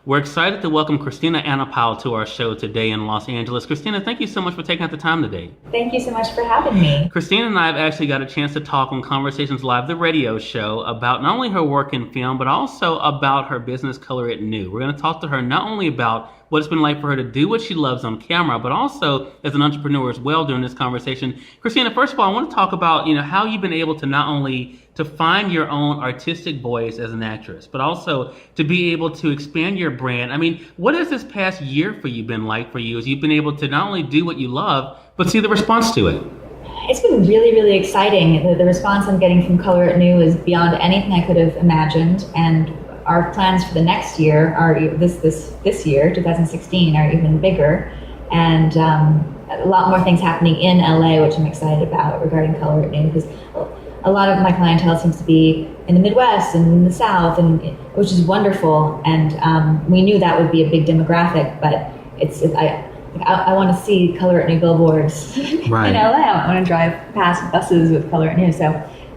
We're excited to welcome Kristina Anapau to our show today in Los Angeles. Kristina, thank you so much for taking out the time today. Thank you so much for having me. Kristina and I have actually got a chance to talk on Conversations Live, the radio show, about not only her work in film, but also about her business, Color It New. We're going to talk to her not only about what it's been like for her to do what she loves on camera, but also as an entrepreneur as well during this conversation. Kristina, first of all, I want to talk about, how you've been able to not only to find your own artistic voice as an actress, but also to be able to expand your brand. I mean, what has this past year for you been like for you as you've been able to not only do what you love, but see the response to it? It's been really, really exciting. The response I'm getting from Color It New is beyond anything I could have imagined, and our plans for the next year are this year, 2016, are even bigger, and a lot more things happening in LA, which I'm excited about regarding Color It New, because a lot of my clientele seems to be in the Midwest and in the South, and which is wonderful. And we knew that would be a big demographic, but I want to see Color It New billboards right. in LA. I want to drive past buses with Color It New. So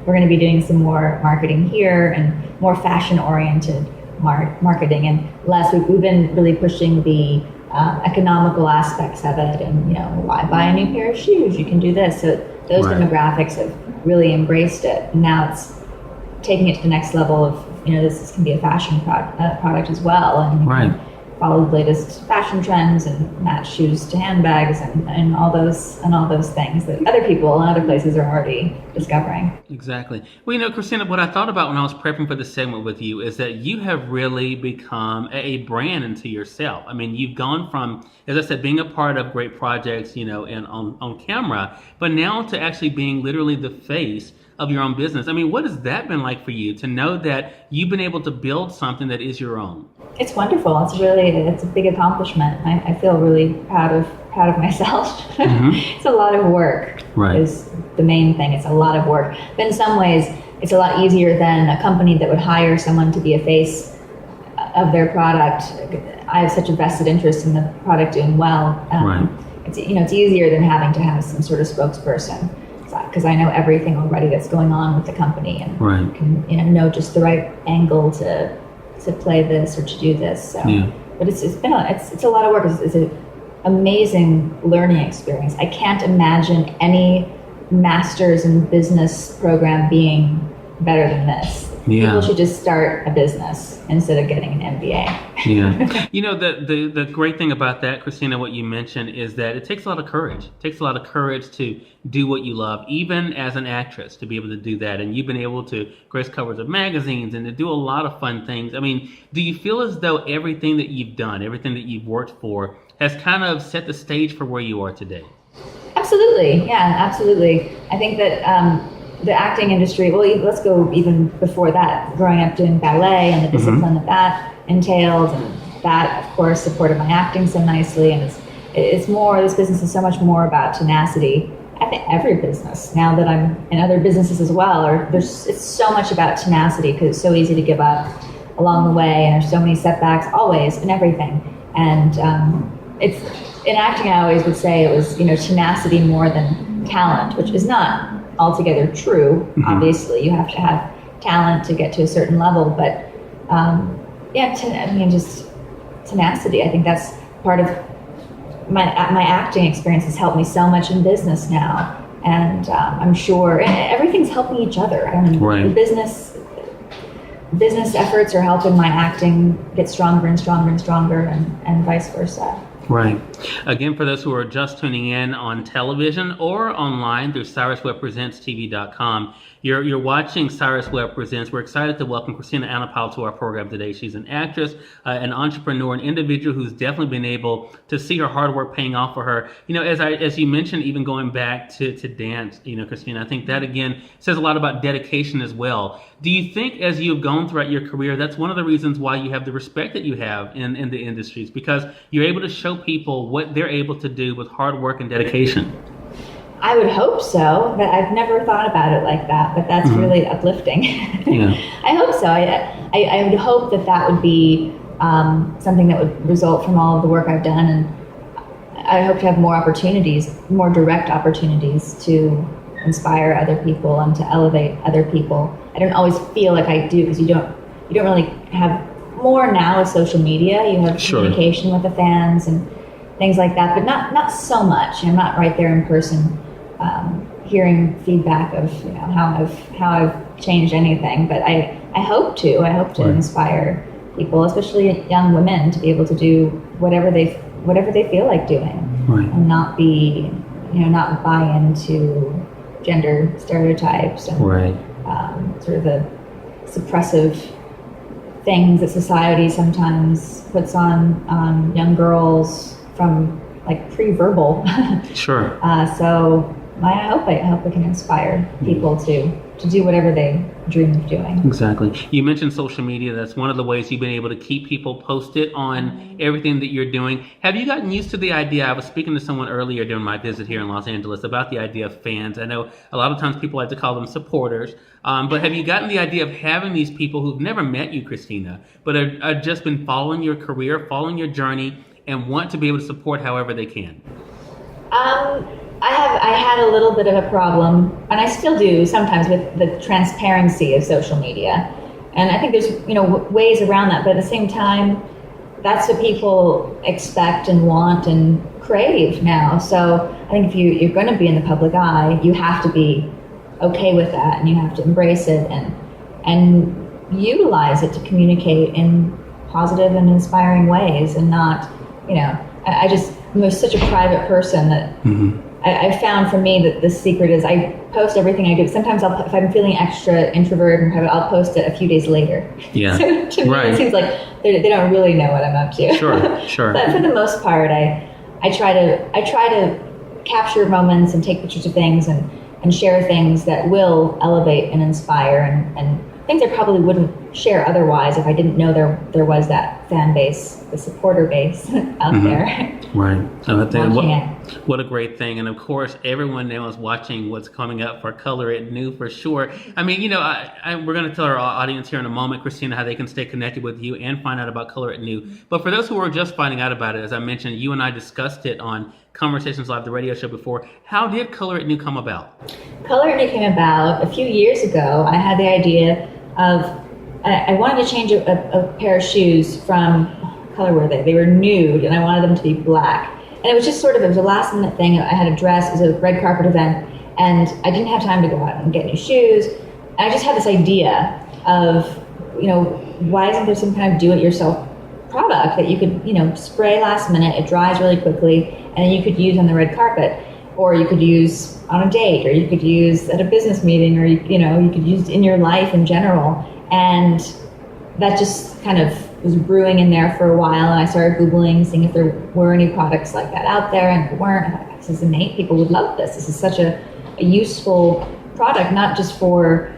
we're going to be doing some more marketing here and more fashion-oriented marketing, and less. We've been really pushing the economical aspects of it, and why buy a new pair of shoes? You can do this. So those right. demographics have really embraced it, and now it's taking it to the next level of this can be a fashion product as well, and right. follow the latest fashion trends and match shoes to handbags and all those things that other people in other places are already discovering. Exactly. Well, Kristina, what I thought about when I was prepping for this segment with you is that you have really become a brand into yourself. I mean, you've gone from, as I said, being a part of great projects, and on camera, but now to actually being literally the face of your own business. I mean, what has that been like for you to know that you've been able to build something that is your own? It's wonderful. It's a big accomplishment. I feel really proud of myself. Mm-hmm. It's a lot of work. Right. Is the main thing. It's a lot of work. But in some ways, it's a lot easier than a company that would hire someone to be a face of their product. I have such a vested interest in the product doing well. Right. It's easier than having to have some sort of spokesperson, because I know everything already that's going on with the company, and right. can know just the right angle to play this or to do this. So, yeah. But it's a lot of work. It's an amazing learning experience. I can't imagine any master's in business program being better than this. Yeah. People should just start a business instead of getting an MBA. Yeah. The great thing about that, Kristina, what you mentioned is that it takes a lot of courage. It takes a lot of courage to do what you love, even as an actress, to be able to do that. And you've been able to grace covers of magazines and to do a lot of fun things. I mean, do you feel as though everything that you've done, everything that you've worked for, has kind of set the stage for where you are today? Absolutely. Yeah, absolutely. I think that the acting industry, well, let's go even before that, growing up doing ballet and the discipline mm-hmm. that entailed, and that, of course, supported my acting so nicely. And it's more, this business is so much more about tenacity. I think every business, now that I'm in other businesses as well, it's so much about tenacity, because it's so easy to give up along the way, and there's so many setbacks always in everything. And it's in acting, I always would say it was tenacity more than talent, which is not altogether true. Mm-hmm. Obviously, you have to have talent to get to a certain level, but just tenacity. I think that's part of my acting experience has helped me so much in business now, and I'm sure everything's helping each other. I mean, right. The business efforts are helping my acting get stronger and stronger and stronger, and vice versa. Right. Again, for those who are just tuning in on television or online through CyrusWebbPresentsTV.com, you're watching Cyrus Webb Presents. We're excited to welcome Kristina Anapau to our program today. She's an actress, an entrepreneur, an individual who's definitely been able to see her hard work paying off for her. As you mentioned, even going back to dance, Kristina, I think that again says a lot about dedication as well. Do you think as you've gone throughout your career, that's one of the reasons why you have the respect that you have in the industries, because you're able to show people what they're able to do with hard work and dedication? I would hope so, but I've never thought about it like that, but that's mm-hmm. really uplifting. Yeah. I hope so. I would hope that would be something that would result from all of the work I've done, and I hope to have more opportunities, more direct opportunities to inspire other people and to elevate other people. I don't always feel like I do, because you don't really have more now with social media. You have Sure. communication with the fans and things like that, but not so much. I'm not right there in person, hearing feedback of how I've changed anything. But I hope to. I hope to Right. inspire people, especially young women, to be able to do whatever they feel like doing, Right. and not buy into gender stereotypes and Right. sort of the suppressive things that society sometimes puts on young girls from like pre-verbal. Sure. So I hope I can inspire people to do whatever they dream of doing. Exactly. You mentioned social media. That's one of the ways you've been able to keep people posted on everything that you're doing. Have you gotten used to the idea? I was speaking to someone earlier during my visit here in Los Angeles about the idea of fans. I know a lot of times people like to call them supporters, but have you gotten the idea of having these people who've never met you, Kristina, but are just been following your career, following your journey, and want to be able to support however they can? I had a little bit of a problem, and I still do sometimes, with the transparency of social media. And I think there's ways around that, but at the same time, that's what people expect and want and crave now. So I think if you're going to be in the public eye, you have to be okay with that, and you have to embrace it and utilize it to communicate in positive and inspiring ways, and not, I'm such a private person that I found for me that the secret is I post everything I do. Sometimes if I'm feeling extra introvert and private, I'll post it a few days later. Yeah. So to me, Right. it seems like they don't really know what I'm up to. Sure. But for the most part, I try to capture moments and take pictures of things and share things that will elevate and inspire and things I probably wouldn't share otherwise if I didn't know there was that fan base, the supporter base out there. Right. So I think Watching it. what a great thing. And of course, everyone now is watching what's coming up for Color It New for sure. I mean, we're going to tell our audience here in a moment, Kristina, how they can stay connected with you and find out about Color It New. But for those who are just finding out about it, as I mentioned, you and I discussed it on Conversations Live, the radio show before. How did Color It New come about? Color It New came about a few years ago. I had the idea of, I wanted to change a pair of shoes from, color were they? They were nude, and I wanted them to be black. And it was just it was a last minute thing. I had a dress, it was a red carpet event, and I didn't have time to go out and get new shoes. And I just had this idea of, why isn't there some kind of do-it-yourself product that you could, spray last minute, it dries really quickly, and then you could use on the red carpet, or you could use on a date, or you could use at a business meeting, or you could use in your life in general. And that just kind of was brewing in there for a while, and I started Googling, seeing if there were any products like that out there, and there weren't. I thought, this is innate, people would love this. This is such a useful product, not just for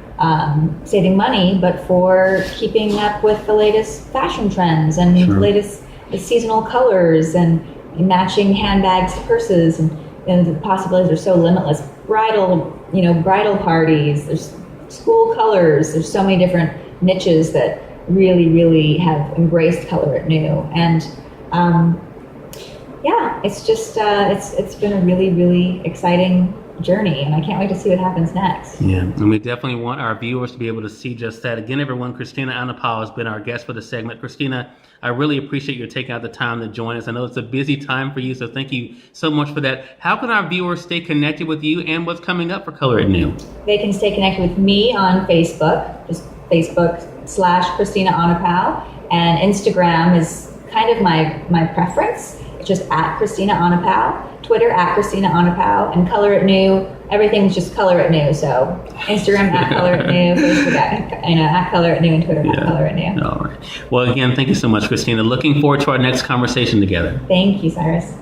saving money, but for keeping up with the latest fashion trends and Sure. the latest seasonal colors and matching handbags to purses, and the possibilities are so limitless. Bridal parties, there's school colors, there's so many different niches that really, really have embraced Color It New. And it's just, it's been a really, really exciting journey, and I can't wait to see what happens next. Yeah, and we definitely want our viewers to be able to see just that. Again, everyone, Kristina Anapau has been our guest for the segment. Kristina, I really appreciate you taking out the time to join us. I know it's a busy time for you, so thank you so much for that. How can our viewers stay connected with you and what's coming up for Color It New? They can stay connected with me on Facebook, just Facebook.com/Kristina Anapau, and Instagram is kind of my preference. It's just @Kristina Anapau, Twitter @Kristina Anapau, and Color It New. Everything's just Color It New. So Instagram @Color It New, Facebook @Color It New, and Twitter @Color It New. All right. Well, again, thank you so much, Kristina. Looking forward to our next conversation together. Thank you, Cyrus.